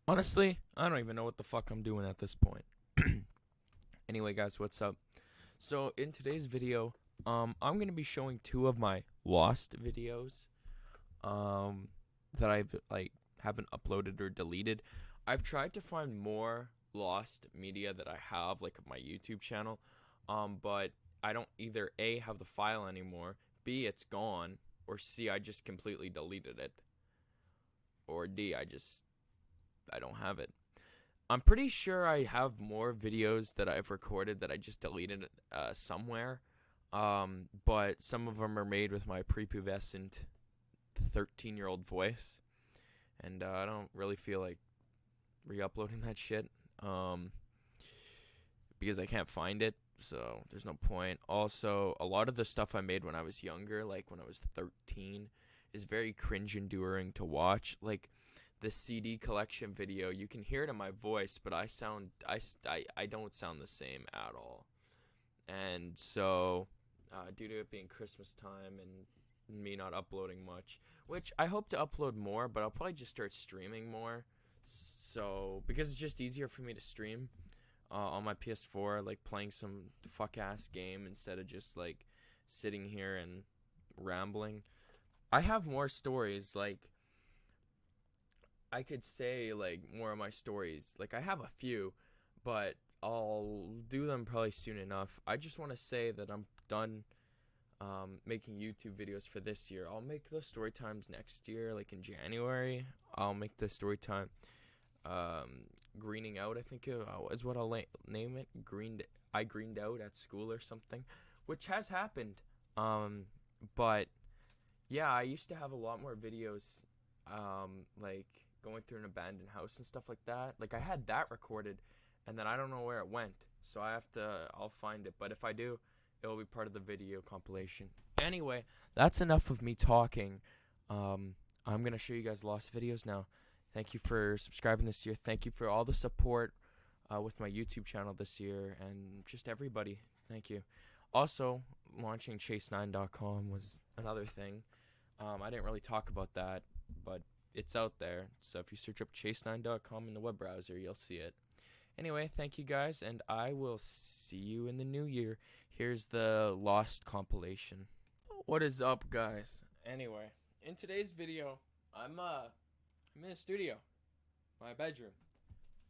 Honestly, I don't even know what the fuck I'm doing at this point. Anyway, guys, what's up? So, in today's video, I'm gonna be showing two of my lost videos, um, that I've haven't uploaded or deleted. I've tried to find more lost media that I have, like of my YouTube channel, but I don't either A have the file anymore, B it's gone, or C I just completely deleted it, or D I don't have it. I'm pretty sure I have more videos that I've recorded that I just deleted somewhere. But some of them are made with my prepubescent 13-year-old voice, and I don't really feel like re-uploading that shit. Um, because I can't find it, so there's no point. Also, a lot of the stuff I made when I was younger, like when I was 13, is very cringe enduring to watch. Like the CD collection video, you can hear it in my voice, but I don't sound the same at all. And so, due to it being Christmas time and me not uploading much, which I hope to upload more, but I'll probably just start streaming more. So, because it's just easier for me to stream on my PS4, like playing some fuck ass game instead of just like sitting here and rambling. I have more stories, like I could say like more of my stories. Like I have a few, but I'll do them probably soon enough. I just want to say that I'm done making YouTube videos for this year. I'll make the story times next year, like in January. I'll make the story time greening out, I think is what I'll name it. I greened out at school or something, which has happened. But yeah, I used to have a lot more videos, like going through an abandoned house and stuff like that. Like I had that recorded, and then I don't know where it went, so I'll find it. But if I do, it will be part of the video compilation. Anyway, that's enough of me talking. I'm gonna show you guys lost videos now. Thank you for subscribing this year. Thank you for all the support with my YouTube channel this year, and just everybody. Thank you. Also, launching chase9.com was another thing. I didn't really talk about that, but it's out there. So if you search up chase9.com in the web browser, you'll see it. Anyway, thank you guys, and I will see you in the new year. Here's the Lost compilation. What is up, guys? Anyway, in today's video, I'm in the studio, my bedroom,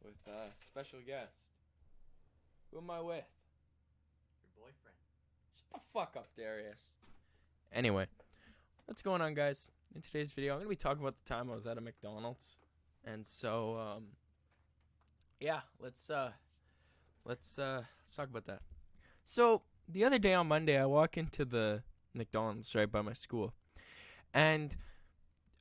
with a special guest. Who am I with? Your boyfriend. Shut the fuck up, Darius. Anyway, what's going on, guys? In today's video, I'm gonna be talking about the time I was at a McDonald's, and so yeah, let's talk about that. So the other day on Monday, I walk into the McDonald's right by my school, and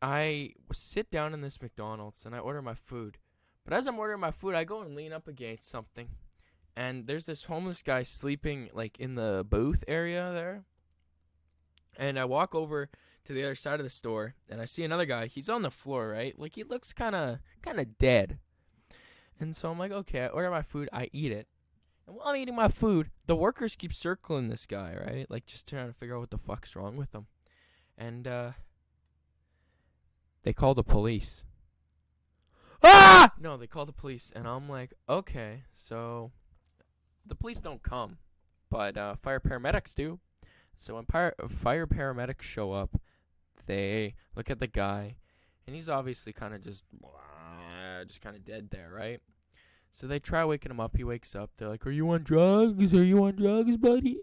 I sit down in this McDonald's and I order my food. But as I'm ordering my food, I go and lean up against something, and there's this homeless guy sleeping like in the booth area there. And I walk over to the other side of the store, and I see another guy. He's on the floor, right? Like he looks kind of dead. And so I'm like, okay, I order my food, I eat it. And while I'm eating my food, the workers keep circling this guy, right? Like just trying to figure out what the fuck's wrong with him. And they call the police. Ah! No, they call the police, and I'm like, okay, so the police don't come, but fire paramedics do. So when fire paramedics show up, they look at the guy, and he's obviously kind of just kind of dead there, right? So they try waking him up. He wakes up. They're like, "Are you on drugs? Are you on drugs, buddy?"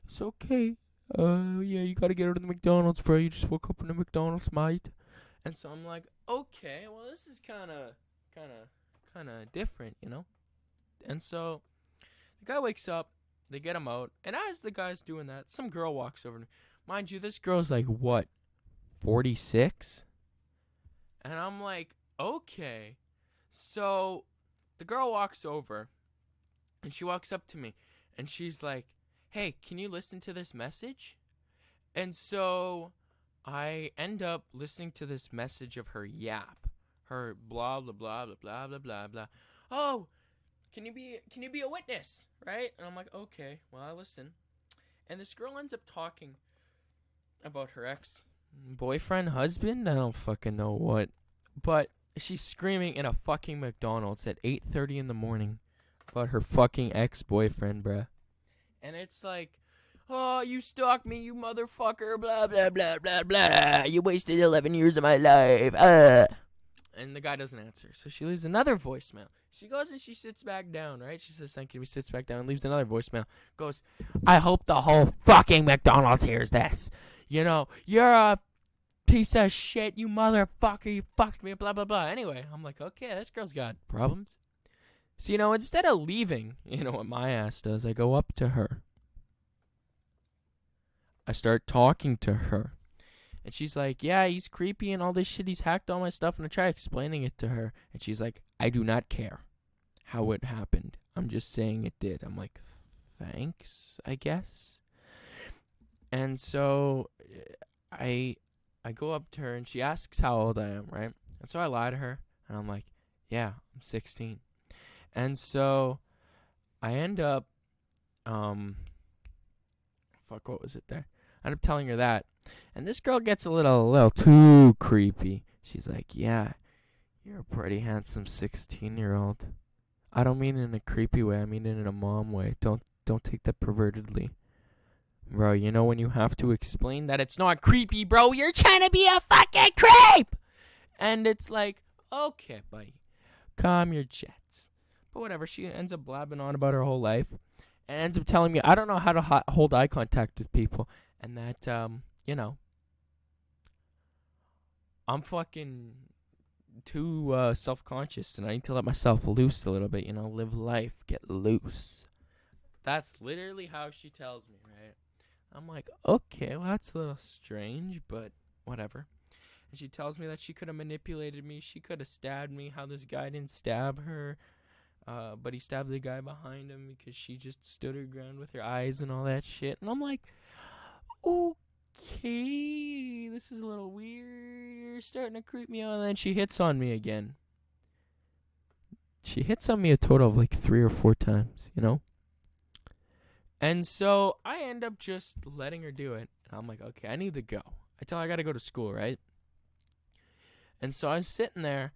It's okay. Yeah, you gotta get out of the McDonald's, bro. You just woke up in the McDonald's, mate. And so I'm like, okay, well, this is kind of different, you know? And so the guy wakes up, they get him out, and as the guy's doing that, some girl walks over. Mind you, this girl's like, what, 46? And I'm like, okay. So the girl walks over, and she walks up to me, and she's like, hey, can you listen to this message? And so I end up listening to this message of her yap, her blah blah blah blah blah blah blah blah. Oh, can you be a witness, right? And I'm like, okay, well, I listen. And this girl ends up talking about her ex boyfriend, husband, I don't fucking know what, but she's screaming in a fucking McDonald's at 8:30 in the morning about her fucking ex-boyfriend, bruh. And it's like, oh, you stalked me, you motherfucker, blah, blah, blah, blah, blah. You wasted 11 years of my life. And the guy doesn't answer. So she leaves another voicemail. She goes and she sits back down, right? She says, thank you. He sits back down and leaves another voicemail. Goes, I hope the whole fucking McDonald's hears this. You know, you're a piece of shit, you motherfucker. You fucked me, blah, blah, blah. Anyway, I'm like, okay, this girl's got problems. So, you know, instead of leaving, you know what my ass does? I go up to her. I start talking to her. And she's like, yeah, he's creepy and all this shit. He's hacked all my stuff. And I try explaining it to her. And she's like, I do not care how it happened. I'm just saying it did. I'm like, thanks, I guess. And so I go up to her and she asks how old I am, right? And so I lie to her. And I'm like, yeah, I'm 16. And so I end up, what was it there? I end up telling her that. And this girl gets a little too creepy. She's like, yeah, you're a pretty handsome 16-year-old. I don't mean it in a creepy way. I mean it in a mom way. Don't take that pervertedly. Bro, you know when you have to explain that it's not creepy, bro, you're trying to be a fucking creep! And it's like, okay, buddy, calm your jets. But whatever, she ends up blabbing on about her whole life. And ends up telling me I don't know how to hold eye contact with people. And that, you know, I'm fucking too self-conscious. And I need to let myself loose a little bit, you know, live life, get loose. That's literally how she tells me, right? I'm like, okay, well, that's a little strange, but whatever. And she tells me that she could have manipulated me. She could have stabbed me. How this guy didn't stab her. But he stabbed the guy behind him because she just stood her ground with her eyes and all that shit. And I'm like, okay, this is a little weird. You're starting to creep me out. And then she hits on me again. She hits on me a total of like 3 or 4 times, you know? And so I end up just letting her do it. And I'm like, okay, I need to go. I tell her I got to go to school, right? And so I'm sitting there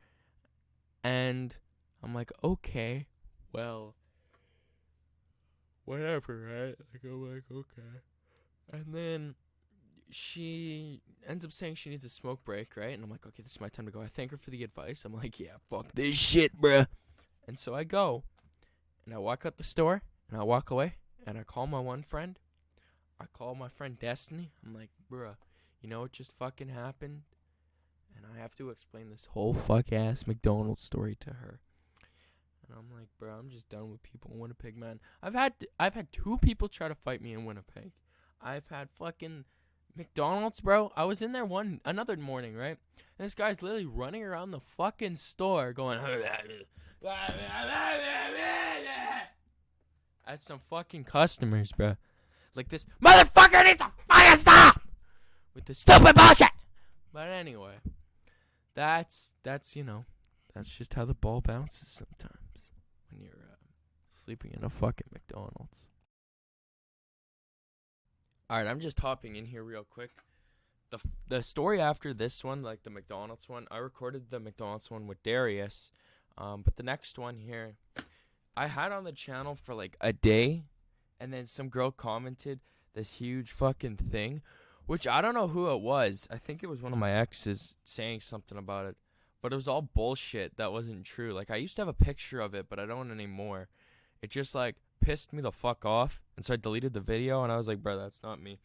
and I'm like, okay, well, whatever, right? I'm like, okay. And then she ends up saying she needs a smoke break, right? And I'm like, okay, this is my time to go. I thank her for the advice. I'm like, yeah, fuck this shit, bruh. And so I go, and I walk out the store, and I walk away, and I call my one friend. I call my friend Destiny. I'm like, bruh, you know what just fucking happened? And I have to explain this whole fuck-ass McDonald's story to her. And I'm like, bro, I'm just done with people in Winnipeg, man. I've had 2 people try to fight me in Winnipeg. I've had fucking McDonald's, bro. I was in there another morning, right? And this guy's literally running around the fucking store going at some fucking customers, bro. Like, this motherfucker needs to fucking stop with the stupid bullshit. But anyway, that's you know, that's just how the ball bounces sometimes when you're sleeping in a fucking McDonald's. Alright, I'm just hopping in here real quick. The story after this one, like the McDonald's one, I recorded the McDonald's one with Darius. But the next one here, I had on the channel for like a day, and then some girl commented this huge fucking thing, which I don't know who it was. I think it was one of my exes saying something about it. But it was all bullshit that wasn't true. Like, I used to have a picture of it, but I don't anymore. It just, like, pissed me the fuck off. And so I deleted the video, and I was like, bro, that's not me.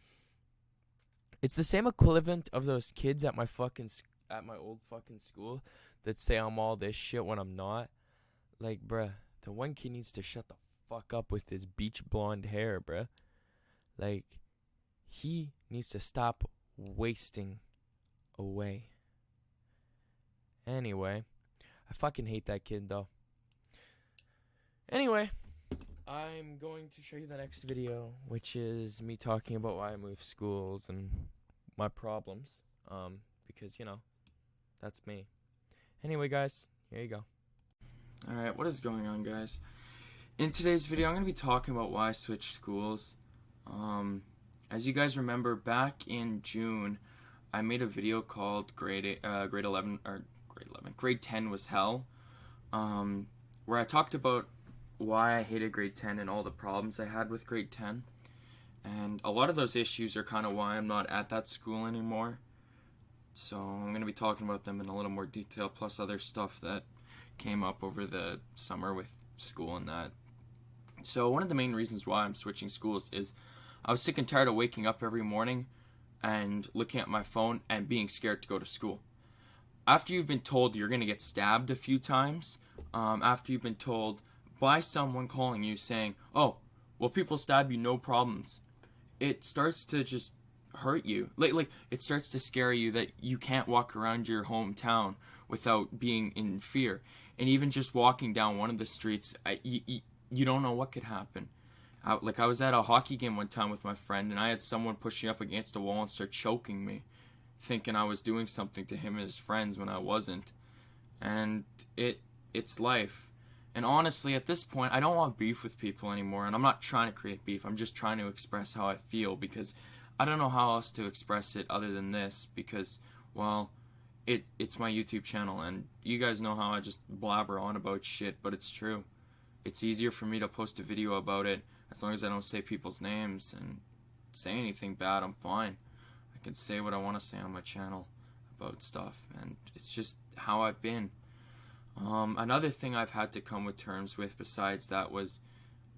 It's the same equivalent of those kids at my old fucking school that say I'm all this shit when I'm not. Like, bruh, the one kid needs to shut the fuck up with his beach blonde hair, bruh. Like, he needs to stop wasting away. Anyway, I fucking hate that kid, though. Anyway, I'm going to show you the next video, which is me talking about why I moved schools and my problems. Because, you know, that's me. Anyway, guys, here you go. Alright, what is going on, guys? In today's video, I'm going to be talking about why I switched schools. As you guys remember, back in June, I made a video called Grade 11, or Grade 11. grade 10 was hell, where I talked about why I hated grade 10 and all the problems I had with grade 10. And a lot of those issues are kind of why I'm not at that school anymore. So I'm going to be talking about them in a little more detail, plus other stuff that came up over the summer with school and that. So one of the main reasons why I'm switching schools is I was sick and tired of waking up every morning and looking at my phone and being scared to go to school. After you've been told you're going to get stabbed a few times, after you've been told by someone calling you saying, oh, well, people stab you, no problems, it starts to just hurt you. Like it starts to scare you that you can't walk around your hometown without being in fear. And even just walking down one of the streets, you don't know what could happen. I was at a hockey game one time with my friend, and I had someone push me up against a wall and start choking me, thinking I was doing something to him and his friends when I wasn't. And it's life. And honestly, at this point, I don't want beef with people anymore, and I'm not trying to create beef. I'm just trying to express how I feel, because I don't know how else to express it other than this, because, well, it's my YouTube channel, and you guys know how I just blabber on about shit, but it's true. It's easier for me to post a video about it as long as I don't say people's names and say anything bad. I'm fine. I can say what I want to say on my channel about stuff, and it's just how I've been. Another thing I've had to come with terms with besides that was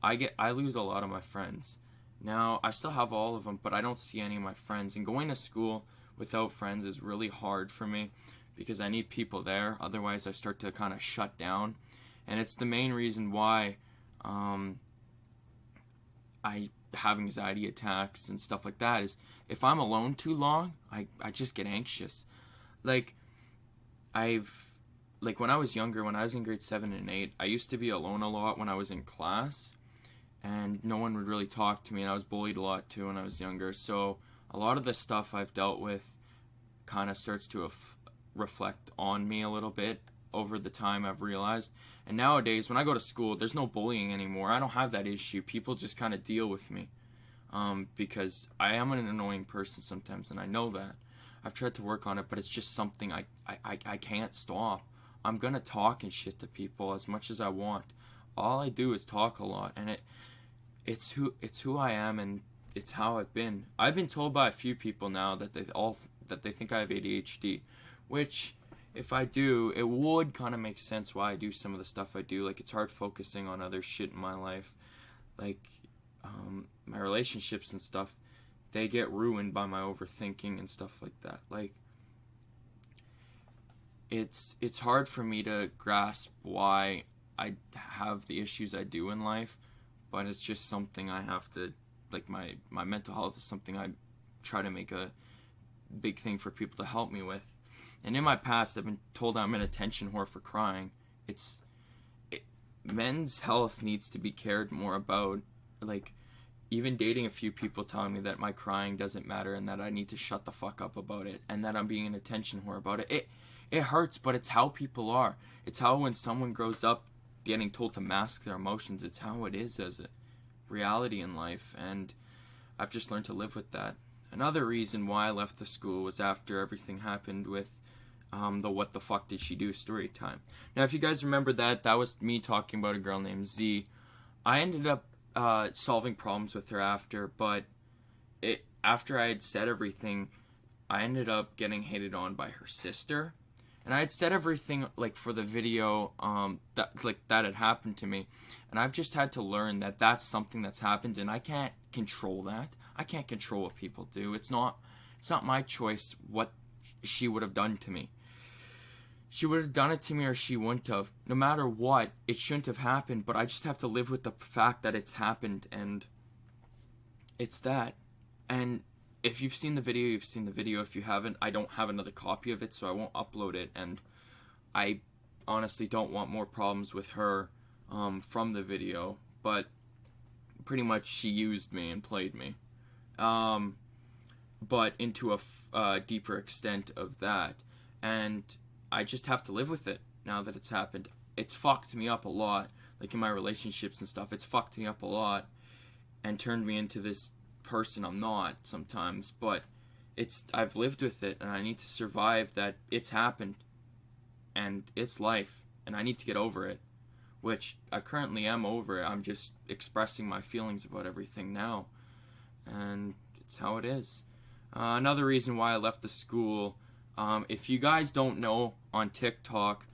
I lose a lot of my friends. Now, I still have all of them, but I don't see any of my friends, and going to school without friends is really hard for me because I need people there. Otherwise, I start to kind of shut down, and it's the main reason why I have anxiety attacks and stuff like that. Is if I'm alone too long, I just get anxious. Like when I was younger, when I was in grade 7 and 8, I used to be alone a lot when I was in class, and no one would really talk to me, and I was bullied a lot too when I was younger. So a lot of the stuff I've dealt with kind of starts to reflect on me a little bit over the time, I've realized. And nowadays, when I go to school, there's no bullying anymore. I don't have that issue. People just kind of deal with me because I am an annoying person sometimes, and I know that. I've tried to work on it, but it's just something I can't stop. I'm going to talk and shit to people as much as I want. All I do is talk a lot, and it's who I am, and it's how I've been. I've been told by a few people now that they think I have ADHD, which if I do, it would kind of make sense why I do some of the stuff I do. Like, it's hard focusing on other shit in my life. Like, my relationships and stuff, they get ruined by my overthinking and stuff like that. Like, it's hard for me to grasp why I have the issues I do in life, but it's just something I have to, like, my mental health is something I try to make a big thing for people to help me with. And in my past, I've been told I'm an attention whore for crying. Men's health needs to be cared more about. Like, even dating a few people telling me that my crying doesn't matter and that I need to shut the fuck up about it and that I'm being an attention whore about it. It hurts, but it's how people are. It's how when someone grows up getting told to mask their emotions, it's how it is as a reality in life, and I've just learned to live with that. Another reason why I left the school was after everything happened with the what the fuck did she do story time. Now, if you guys remember that was me talking about a girl named Z. I ended up solving problems with her after, but after I had said everything, I ended up getting hated on by her sister. And I had said everything, like, for the video that had happened to me. And I've just had to learn that that's something that's happened, and I can't control that. I can't control what people do. It's not my choice what she would have done to me. She would have done it to me or she wouldn't have. No matter what, it shouldn't have happened, but I just have to live with the fact that it's happened, and it's that. And if you've seen the video, you've seen the video. If you haven't, I don't have another copy of it, so I won't upload it, and I honestly don't want more problems with her from the video, but pretty much she used me and played me. But into a deeper extent of that, and I just have to live with it now that it's happened. It's fucked me up a lot, like in my relationships and stuff. It's fucked me up a lot and turned me into this person I'm not sometimes, but I've lived with it, and I need to survive that it's happened. and it's life, and I need to get over it, which I currently am over it. I'm just expressing my feelings about everything now, and it's how it is. Another reason why I left the school, if you guys don't know, on TikTok,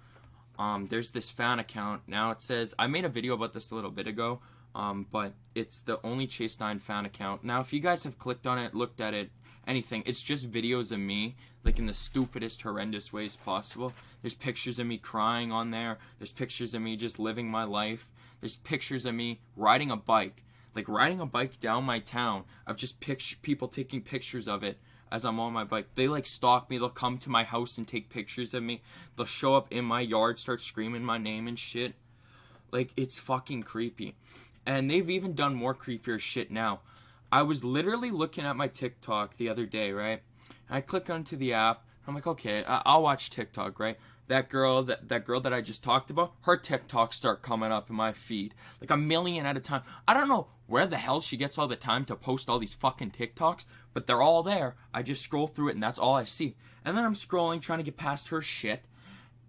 there's this fan account. Now it says, I made a video about this a little bit ago, but it's the Only Chase 9 fan account. Now, if you guys have clicked on it, looked at it, anything, it's just videos of me, like in the stupidest, horrendous ways possible. There's pictures of me crying on there. There's pictures of me just living my life. There's pictures of me riding a bike, like riding a bike down my town, of just people taking pictures of it as I'm on my bike. They like stalk me. They'll come to my house and take pictures of me. They'll show up in my yard, start screaming my name and shit. Like, it's fucking creepy. And they've even done more creepier shit now. I was literally looking at my TikTok the other day, right? And I click onto the app. I'm like, okay, I'll watch TikTok, right? That girl that I just talked about, her TikToks start coming up in my feed, like a million at a time. I don't know where the hell she gets all the time to post all these fucking TikToks, but they're all there. I just scroll through it, and that's all I see. And then I'm scrolling, trying to get past her shit,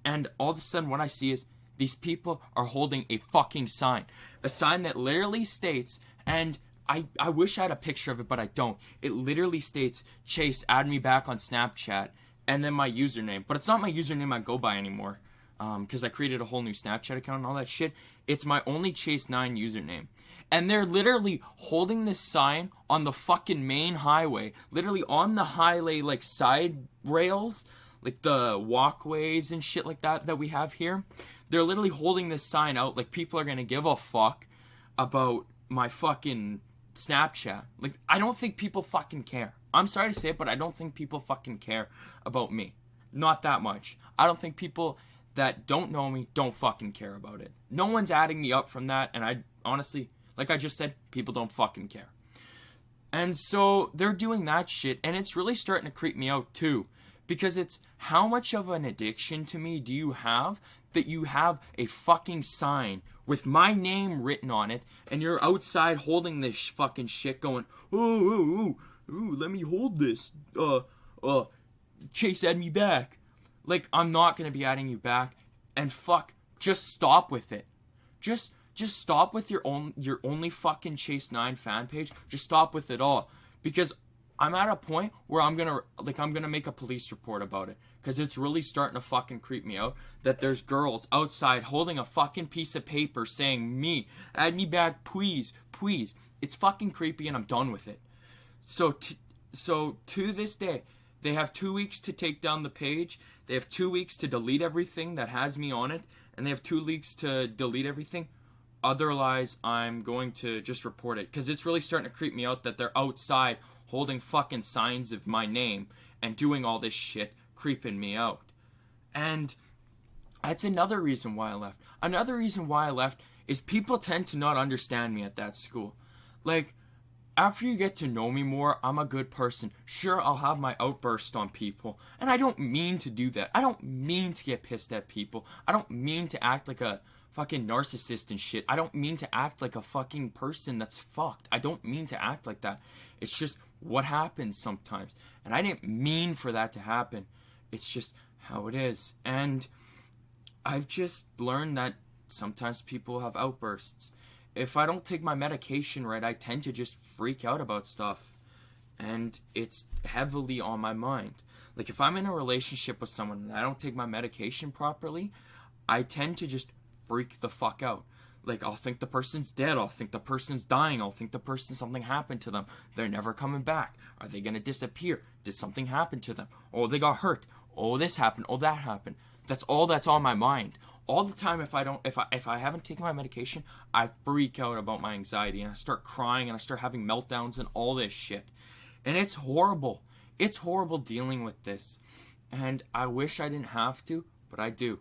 and all of a sudden what I see is these people are holding a fucking sign. A sign that literally states, and I wish I had a picture of it, but I don't. It literally states, Chase, add me back on Snapchat, and then my username. But it's not my username I go by anymore, because I created a whole new Snapchat account and all that shit. It's my Only Chase 9 username. And they're literally holding this sign on the fucking main highway, literally on the highway, like side rails, like the walkways and shit like that we have here. They're literally holding this sign out like people are gonna give a fuck about my fucking Snapchat. Like, I don't think people fucking care. I'm sorry to say it, but I don't think people fucking care about me. Not that much. I don't think people that don't know me don't fucking care about it. No one's adding me up from that, and I honestly, like I just said, people don't fucking care. And so they're doing that shit, and it's really starting to creep me out too, because it's how much of an addiction to me do you have that you have a fucking sign with my name written on it, and you're outside holding this fucking shit going, ooh, let me hold this, Chase, add me back. Like, I'm not gonna be adding you back, and fuck, just stop with it. Just stop with your only fucking Chase 9 fan page. Just stop with it all, because I'm at a point where I'm gonna make a police report about it, because it's really starting to fucking creep me out that there's girls outside holding a fucking piece of paper saying, me, add me back, please. It's fucking creepy, and I'm done with it. So to this day, they have 2 weeks to take down the page. They have 2 weeks to delete everything that has me on it, and they have 2 weeks to delete everything. Otherwise, I'm going to just report it, because it's really starting to creep me out that they're outside holding fucking signs of my name and doing all this shit, creeping me out. And that's another reason why I left. Another reason why I left is people tend to not understand me at that school. Like, after you get to know me more, I'm a good person. Sure, I'll have my outburst on people, and I don't mean to do that. I don't mean to get pissed at people. I don't mean to act like a fucking narcissist and shit. I don't mean to act like a fucking person that's fucked. I don't mean to act like that. It's just what happens sometimes. And I didn't mean for that to happen. It's just how it is. And I've just learned that sometimes people have outbursts. If I don't take my medication right, I tend to just freak out about stuff. And it's heavily on my mind. Like, if I'm in a relationship with someone and I don't take my medication properly, I tend to just freak the fuck out. Like, I'll think the person's dead. I'll think the person's dying. I'll think something happened to them. They're never coming back. Are they gonna disappear? Did something happen to them? Oh, they got hurt. Oh, this happened. Oh, that happened. That's all that's on my mind. All the time, if I haven't taken my medication, I freak out about my anxiety, and I start crying, and I start having meltdowns and all this shit. And it's horrible. It's horrible dealing with this. And I wish I didn't have to, but I do.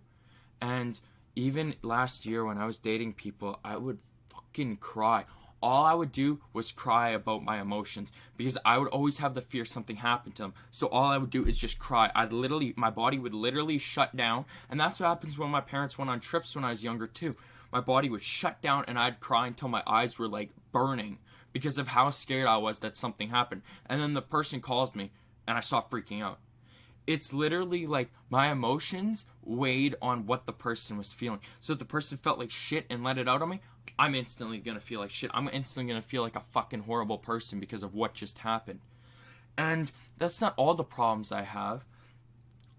And even last year when I was dating people, I would fucking cry. All I would do was cry about my emotions, because I would always have the fear something happened to them. So all I would do is just cry. My body would literally shut down. And that's what happens when my parents went on trips when I was younger too. My body would shut down, and I'd cry until my eyes were like burning because of how scared I was that something happened. And then the person calls me and I stop freaking out. it's literally like my emotions weighed on what the person was feeling. So if the person felt like shit and let it out on me, I'm instantly gonna feel like shit. I'm instantly gonna feel like a fucking horrible person because of what just happened. And that's not all the problems I have.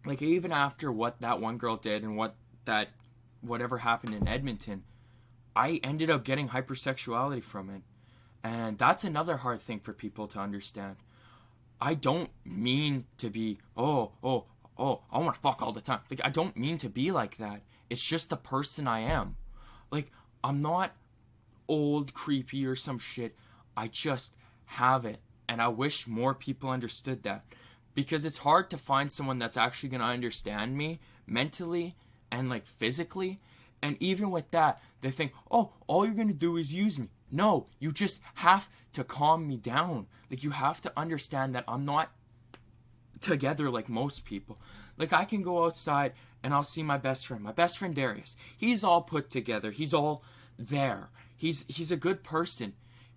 Like, even after what that one girl did and whatever happened in Edmonton, I ended up getting hypersexuality from it. And that's another hard thing for people to understand. I don't mean to be, I want to fuck all the time. Like, I don't mean to be like that. It's just the person I am. Like, I'm not old, creepy, or some shit. I just have it. And I wish more people understood that. Because it's hard to find someone that's actually going to understand me mentally and, like, physically. And even with that, they think, oh, all you're going to do is use me. No, you just have to calm me down. Like, you have to understand that I'm not together like most people. Like, I can go outside and I'll see my best friend Darius. He's all put together. He's all there. He's a good person.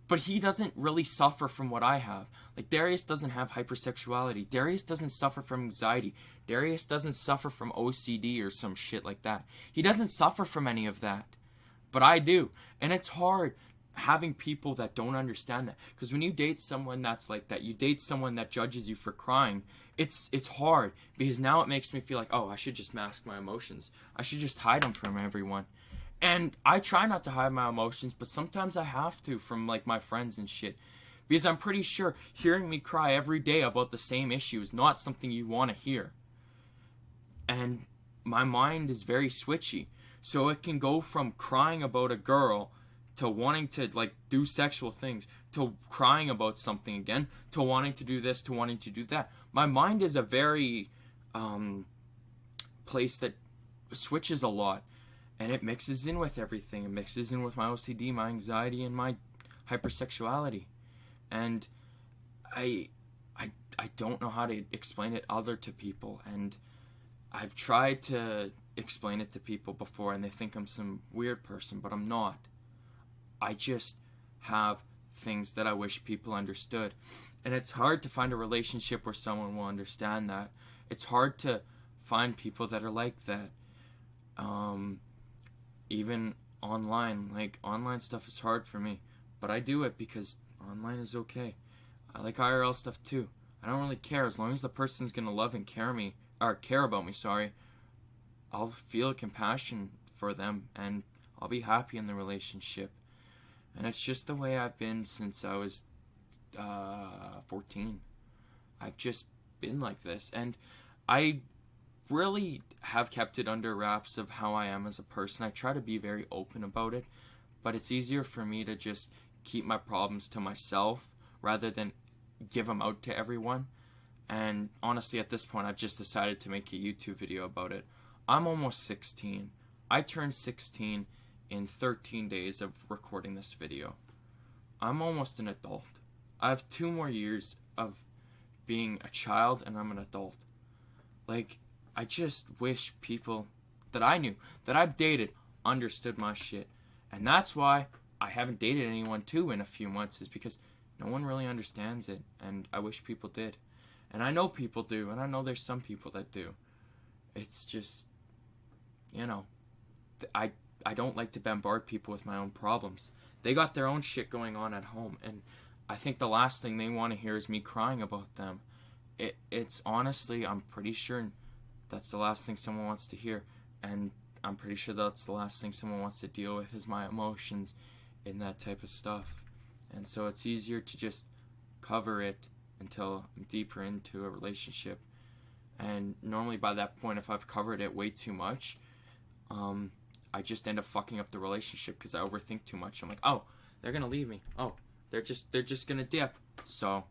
But he doesn't really suffer from what I have. Like, Darius doesn't have hypersexuality. Darius doesn't suffer from anxiety. Darius doesn't suffer from OCD or some shit like that. He doesn't suffer from any of that. But I do. And it's hard having people that don't understand that. Because when you date someone that's like that, you date someone that judges you for crying, it's hard. Because now it makes me feel like, oh, I should just mask my emotions. I should just hide them from everyone. And I try not to hide my emotions, but sometimes I have to from, like, my friends and shit. Because I'm pretty sure hearing me cry every day about the same issue is not something you want to hear. And my mind is very switchy. So it can go from crying about a girl to wanting to, like, do sexual things, to crying about something again, to wanting to do this, to wanting to do that. My mind is a very place that switches a lot. And it mixes in with everything. It mixes in with my OCD, my anxiety, and my hypersexuality. And I don't know how to explain it other to people. And I've tried to explain it to people before, and they think I'm some weird person, but I'm not. I just have things that I wish people understood. And it's hard to find a relationship where someone will understand that. It's hard to find people that are like that. Even online, like, online stuff is hard for me, but I do it because online is okay. I like IRL stuff too. I don't really care as long as the person's gonna love and care about me. I'll feel compassion for them and I'll be happy in the relationship. And it's just the way I've been since I was 14. I've just been like this, and I really have kept it under wraps of how I am as a person. I try to be very open about it, but it's easier for me to just keep my problems to myself rather than give them out to everyone. And honestly, at this point, I've just decided to make a YouTube video about it. I'm almost 16. I turned 16 in 13 days of recording this video. I'm almost an adult. I have 2 more years of being a child and I'm an adult. Like, I just wish people that I knew, that I've dated, understood my shit. And that's why I haven't dated anyone too in a few months, is because no one really understands it. And I wish people did. And I know people do, and I know there's some people that do. It's just, you know, I don't like to bombard people with my own problems. They got their own shit going on at home, and I think the last thing they want to hear is me crying about them. It's honestly, I'm pretty sure that's the last thing someone wants to hear, and I'm pretty sure that's the last thing someone wants to deal with is my emotions in that type of stuff. And so it's easier to just cover it until I'm deeper into a relationship. And normally by that point, if I've covered it way too much, I just end up fucking up the relationship because I overthink too much. I'm like, oh, they're gonna leave me. Oh, they're just gonna dip. So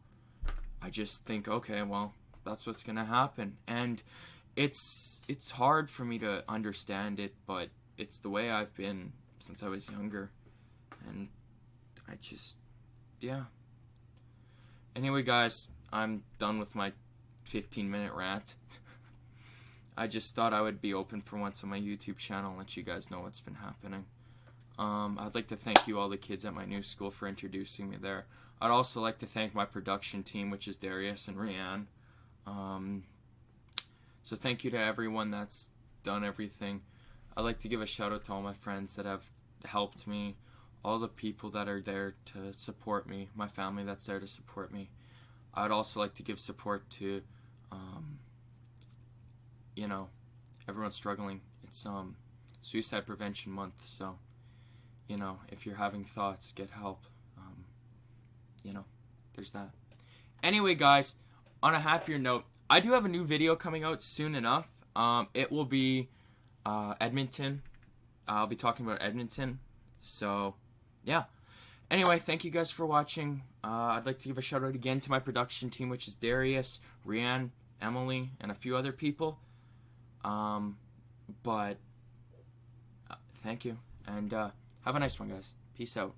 I just think, okay, well, that's what's gonna happen. And it's hard for me to understand it, but it's the way I've been since I was younger. And I just, yeah. Anyway, guys, I'm done with my 15-minute rant. I just thought I would be open for once on my YouTube channel and let you guys know what's been happening. I'd like to thank you, all the kids at my new school, for introducing me there. I'd also like to thank my production team, which is Darius and Rianne. So thank you to everyone that's done everything. I'd like to give a shout out to all my friends that have helped me, all the people that are there to support me, my family that's there to support me. I'd also like to give support to, everyone struggling. It's Suicide Prevention Month, so, if you're having thoughts, get help. There's that. Anyway, guys, on a happier note, I do have a new video coming out soon enough. It will be Edmonton. I'll be talking about Edmonton. So, yeah. Anyway, thank you guys for watching. I'd like to give a shout out again to my production team, which is Darius, Rianne, Emily, and a few other people. Thank you. And have a nice one, guys. Peace out.